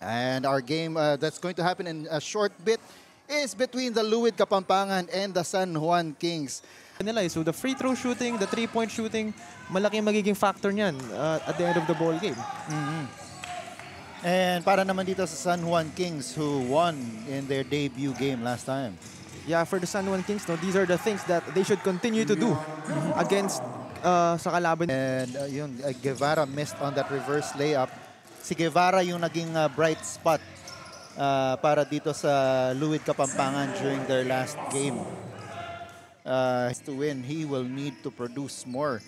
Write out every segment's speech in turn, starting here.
And our game that's going to happen in a short bit is between the Luwid Kapampangan and the San Juan Kings. So the free throw shooting, the 3-point shooting, malaki magiging factor niyan at the end of the ball game. And para naman dito sa San Juan Kings who won in their debut game last time. Yeah, for the San Juan Kings, no, these are the things that they should continue to do against sa kalaban. And Guevara missed on that reverse layup. Si Guevara yung naging bright spot para dito sa Luwid Kapampangan during their last game. To win, he will need to produce more.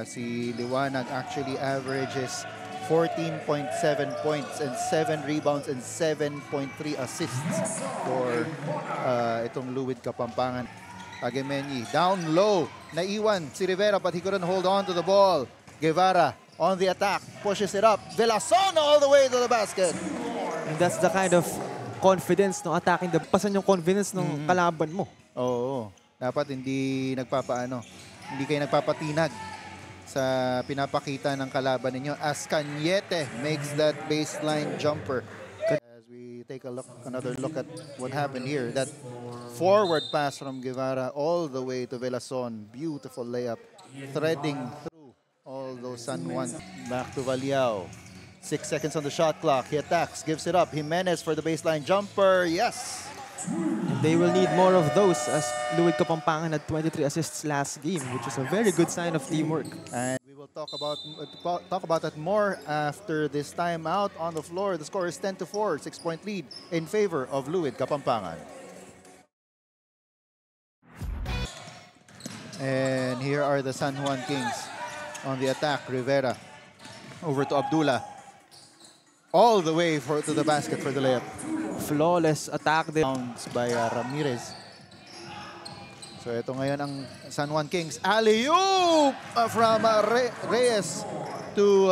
Si Liwanag actually averages 14.7 points and 7 rebounds and 7.3 assists for itong Luwid Kapampangan. Agemenyi down low, naiwan si Rivera but he couldn't hold on to the ball. Guevara on the attack, pushes it up. Velason all the way to the basket. And that's the kind of confidence, no, attacking the pasan yung confidence ng kalaban mo. Oo, dapat hindi kayo nagpapatinag sa pinapakita ng kalaban ninyo as Cañete makes that baseline jumper. As we take another look at what happened here, that forward pass from Guevara all the way to Velason, beautiful layup, threading through all those San Juan. Back to Valiao. 6 seconds on the shot clock. He attacks, gives it up. Jimenez for the baseline jumper. Yes! And they will need more of those as Luwid Kapampangan had 23 assists last game, which is a very good sign of teamwork. And we will talk about that more after this timeout on the floor. The score is 10-4, 6-point lead in favor of Luwid Kapampangan. And here are the San Juan Kings. On the attack, Rivera over to Abdullah. All the way to the basket for the layup. Flawless attack there. Bounds by Ramirez. So ito ngayon ang San Juan Kings. Alley-oop from Reyes to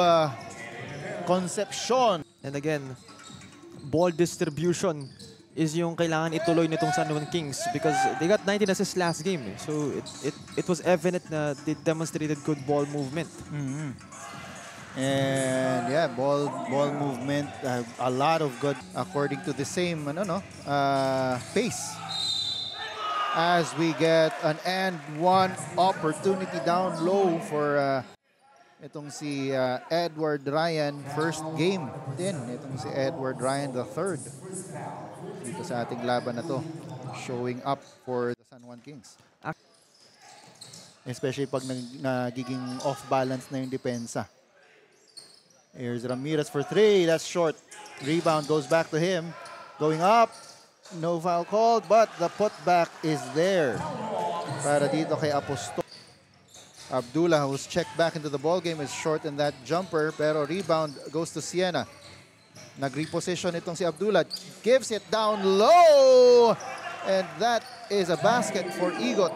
Concepcion. And again, ball distribution is yung kailangan ituloy nitong San Juan Kings because they got 19 assists last game. So it was evident na they demonstrated good ball movement. And yeah, ball movement, a lot of good according to the same pace. As we get an and one opportunity down low for itong si Edward Ryan, first game din. Itong si Edward Ryan, the third. Dito sa ating laban na to, showing up for the San Juan Kings. Especially pag nagiging off-balance na yung depensa. Here's Ramirez for 3. That's short. Rebound goes back to him. Going up. No foul called, but the putback is there. Para dito kay Apostol. Abdullah, who's checked back into the ballgame, is short in that jumper, pero rebound goes to Siena. Nag-reposition itong si Abdullah. Gives it down low. And that is a basket for Igot.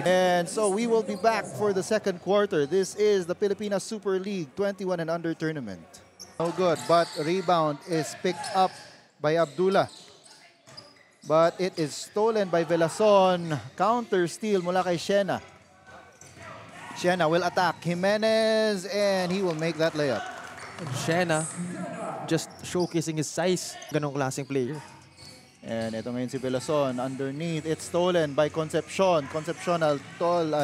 And so we will be back for the second quarter. This is the Pilipinas Super League 21 and under tournament. No good, but rebound is picked up by Abdullah. But it is stolen by Velason. Counter steal mula kay Siena. Siena will attack Jimenez and he will make that layup. Siena just showcasing his size. Ganong klaseng player. And ito ngayon si Velason underneath. It's stolen by Concepcion. Concepcion, a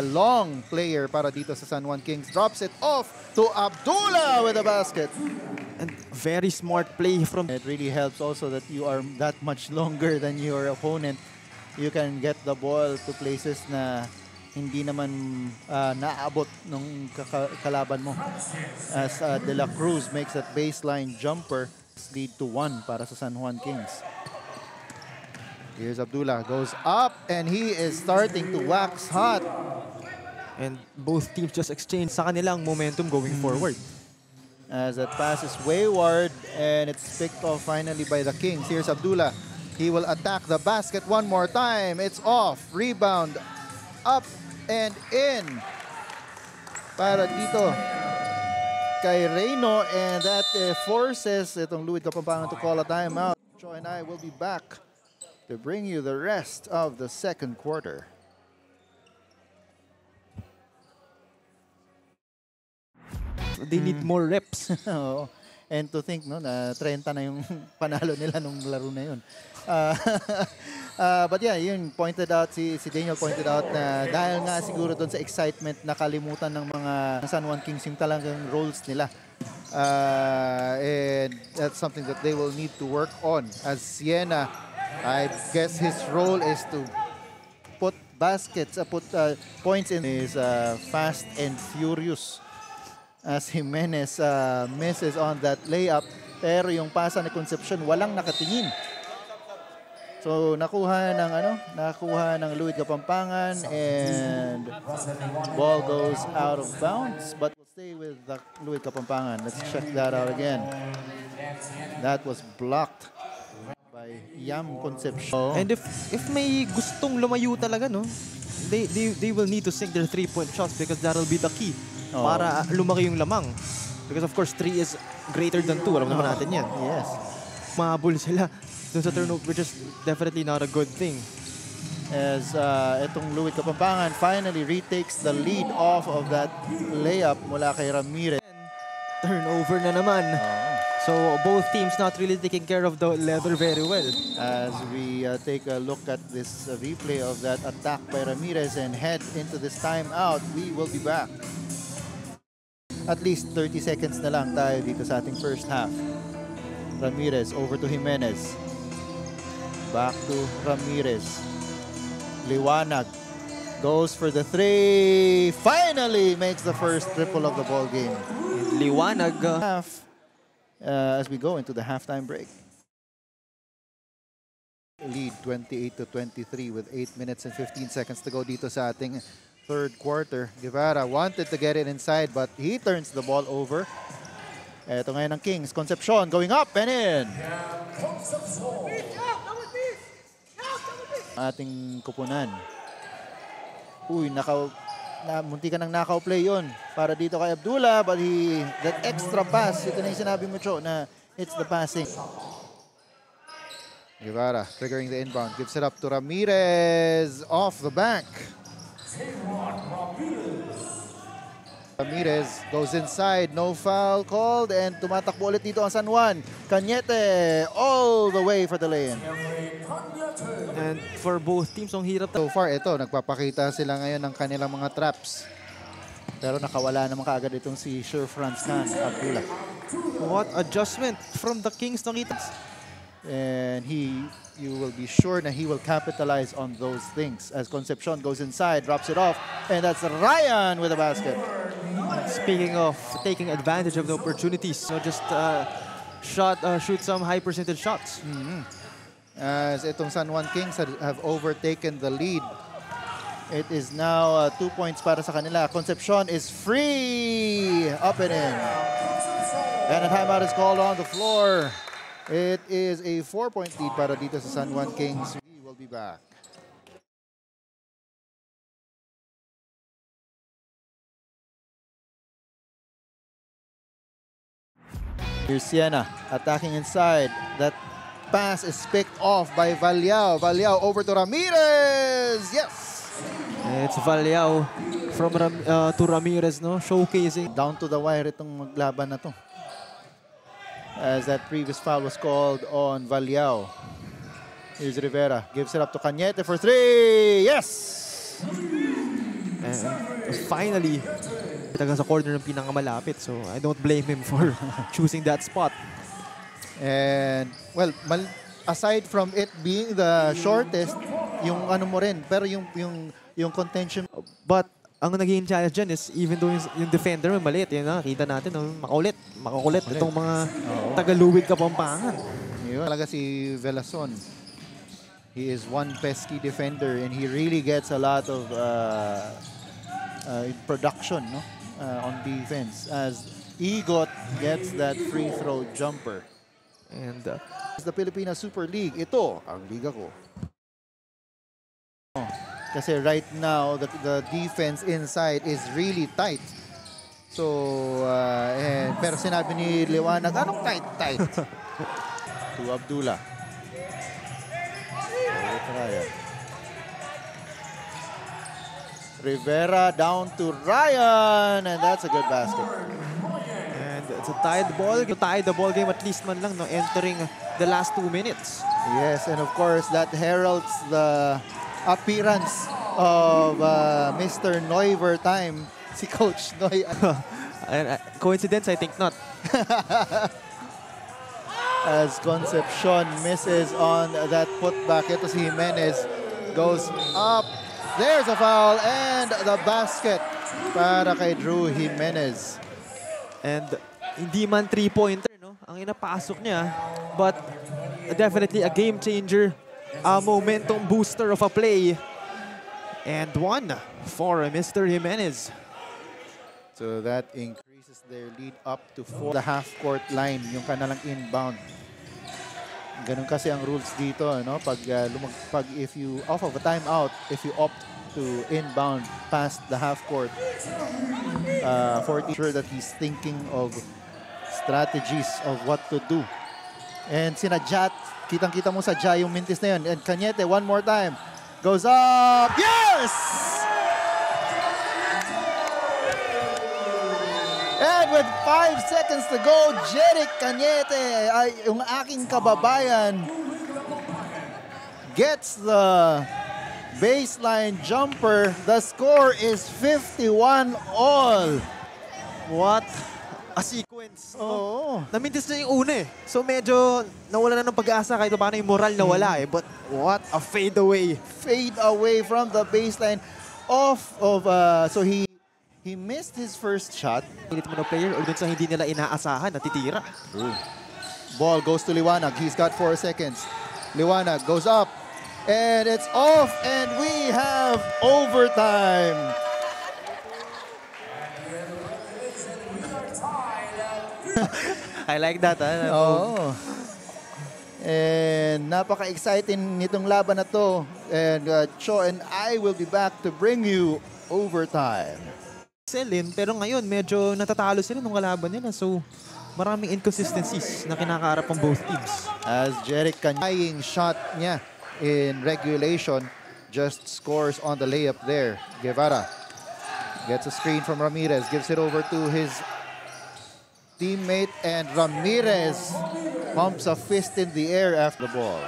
long player para dito sa San Juan Kings. Drops it off to Abdullah with a basket. And very smart play from... It really helps also that you are that much longer than your opponent. You can get the ball to places na hindi naman naabot ng kalaban mo. As De La Cruz makes that baseline jumper, lead to 1 para sa San Juan Kings. Here's Abdullah, goes up, and he is starting to wax hot. And both teams just exchange sa kanilang momentum going forward. As that pass is wayward, and it's picked off finally by the Kings. Here's Abdullah. He will attack the basket one more time. It's off. Rebound. Up and in. Para dito kay Reyno, and that forces itong Luwid Kapampangan to call a timeout. Joe and I will be back to bring you the rest of the second quarter. They need more reps. And to think, no, na 30 na yung panalo nila nung laro na yun. Uh, but yeah, yun, pointed out, si Daniel pointed out na dahil nga siguro doon sa excitement, nakalimutan ng mga San Juan Kings yung talagang roles nila. And that's something that they will need to work on. As Siena, I guess his role is to put baskets, put points in. Is fast and furious. As Jimenez misses on that layup, pero yung pasa ni Concepcion walang nakatingin. So nakuha ng Louie Kapampangan, and ball goes out of bounds, but we'll stay with the Louie Kapampangan. Let's check that out again. That was blocked by Yam Concepcion. And if may gustong lumayo talaga, no, they will need to sink their 3-point shots because that'll be the key para lumaki yung lamang. Because of course 3 is greater than 2. Alam naman natin yan. Yes. Mahabol sila dun sa turnover, which is definitely not a good thing. As itong Louie Kapampangan finally retakes the lead off of that layup mula kay Ramirez. Turnover na naman. So both teams not really taking care of the leather very well. As we take a look at this replay of that attack by Ramirez and head into this timeout, we will be back. At least 30 seconds na lang tayo dito sa ating first half. Ramirez over to Jimenez. Back to Ramirez. Liwanag goes for the 3. Finally makes the first triple of the ball game. Liwanag. Half as we go into the halftime break. Lead 28-23 with 8 minutes and 15 seconds to go dito sa ating third quarter. Guevara wanted to get it inside but he turns the ball over. Ito ngayon ng Kings. Concepcion going up and in. Ating kupunan. Uy, munti ka ng knockout play yun para dito kay Abdullah, but that extra pass, ito na yung sinabi mo, Cho, na it's the passing. Guevara triggering the inbound, gives it up to Ramirez off the back. Ramirez goes inside, no foul called, and tumatakbo ulit dito ang San Juan. Cañete all the way for the lane. And for both teams, ang hirap. So far, ito, nagpapakita sila ngayon ng kanilang mga traps. Pero nakawala naman kaagad itong si Sir Franz Khan, Abdullah. What adjustment from the Kings, nakita. And you will be sure that he will capitalize on those things. As Concepcion goes inside, drops it off, and that's Ryan with a basket. Speaking of taking advantage of the opportunities, so just shoot some high percentage shots. As itong San Juan Kings have overtaken the lead. It is now 2 points para sa kanila. Concepcion is free. Up and in. And a timeout is called on the floor. It is a 4-point lead para dito sa San Juan Kings. We will be back. Here's Siena attacking inside. That pass is picked off by Valiao. Valiao over to Ramirez. Yes! It's Valiao from to Ramirez, no? Showcasing. Down to the wire itong maglaban na to. As that previous foul was called on Valiao. Here's Rivera. Gives it up to Cañete for 3. Yes! And finally, taga sa corner ng pinakamalapit. So I don't blame him for choosing that spot. And, well, aside from it being the shortest, yung ano mo rin, pero yung contention. But ang naging challenge dyan is even though yung defender mo maliit, yun na, kita natin, makakulit itong mga taga-Louie Kapampangan. Yun talaga si Velazon. He is one pesky defender and he really gets a lot of production, no? On defense as Igot gets that free throw jumper. And the Pilipinas Super League, ito ang liga ko. Kasi right now, the defense inside is really tight. So, pero sinabi ni Liwanag, anong tight? To Abdullah. Rivera down to Ryan, and that's a good basket. And It's a tied ball. Tied the ball game at least man lang, no, entering the last 2 minutes. Yes, and of course, that heralds the appearance of Mr. Neuver time, si Coach Noy. Coincidence? I think not. As Concepcion misses on that putback. Ito si Jimenez goes up. There's a foul and the basket para kay Drew Jimenez. And hindi man 3-pointer, no? Ang inapasok niya. But definitely a game changer. A momentum booster of a play. And one for Mr. Jimenez. So that increases their lead up to 4. The half-court line, yung kanilang inbound. Ganun kasi ang rules dito, no? Pag if you off of a timeout, if you opt to inbound past the half-court, for sure that he's thinking of strategies of what to do. And sinadya, kitang-kita mo sadya yung mintis na yun. And Cañete, one more time, goes up. Yes! And with 5 seconds to go, Jeric Cañete, yung aking kababayan, gets the baseline jumper. The score is 51-all. What a sequence. Oo. Namintis na yung una eh. So medyo nawala na ng pag-asa kahit paano yung moral nawala eh. But what a fade away. Fade away from the baseline so he missed his first shot. Pilit mo na player or dun sa hindi nila inaasahan, natitira. Ball goes to Liwanag. He's got 4 seconds. Liwanag goes up. And it's off. And we have overtime. I like that. Oo. And napaka-exciting nitong laban na to. And Cho and I will be back to bring you overtime. Selin, pero ngayon medyo natatalo sila nung kalaban nila. So maraming inconsistencies na kinakaharap ang both teams. As Jeric Cañaying shot niya in regulation just scores on the layup there. Guevara gets a screen from Ramirez, gives it over to his teammate, and Ramirez pumps a fist in the air after the ball.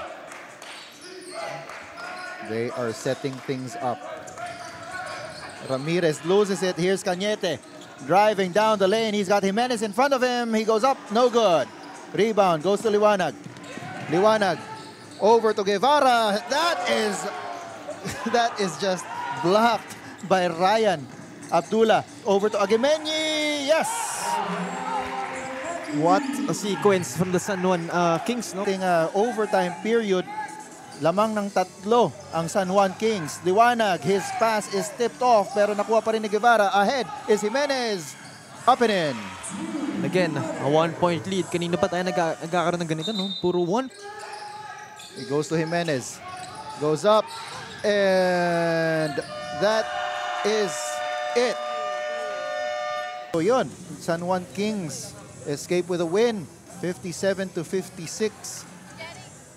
They are setting things up. Ramirez loses it. Here's Cañete driving down the lane. He's got Jimenez in front of him. He goes up, no good. Rebound goes to Liwanag. Liwanag over to Guevara. That is just blocked by Ryan. Abdullah over to Aguimeñi. Yes. What a sequence from the San Juan Kings, no? Overtime period. Lamang ng 3 ang San Juan Kings. Liwanag, his pass is tipped off pero nakuha pa rin ni Guevara. Ahead is Jimenez. Up and in. Again, a 1-point lead. Kanina pa tayo nagkakaroon ng ganito, no? Puro 1. He goes to Jimenez. Goes up. And that is it. So yun, San Juan Kings escape with a win. 57-56.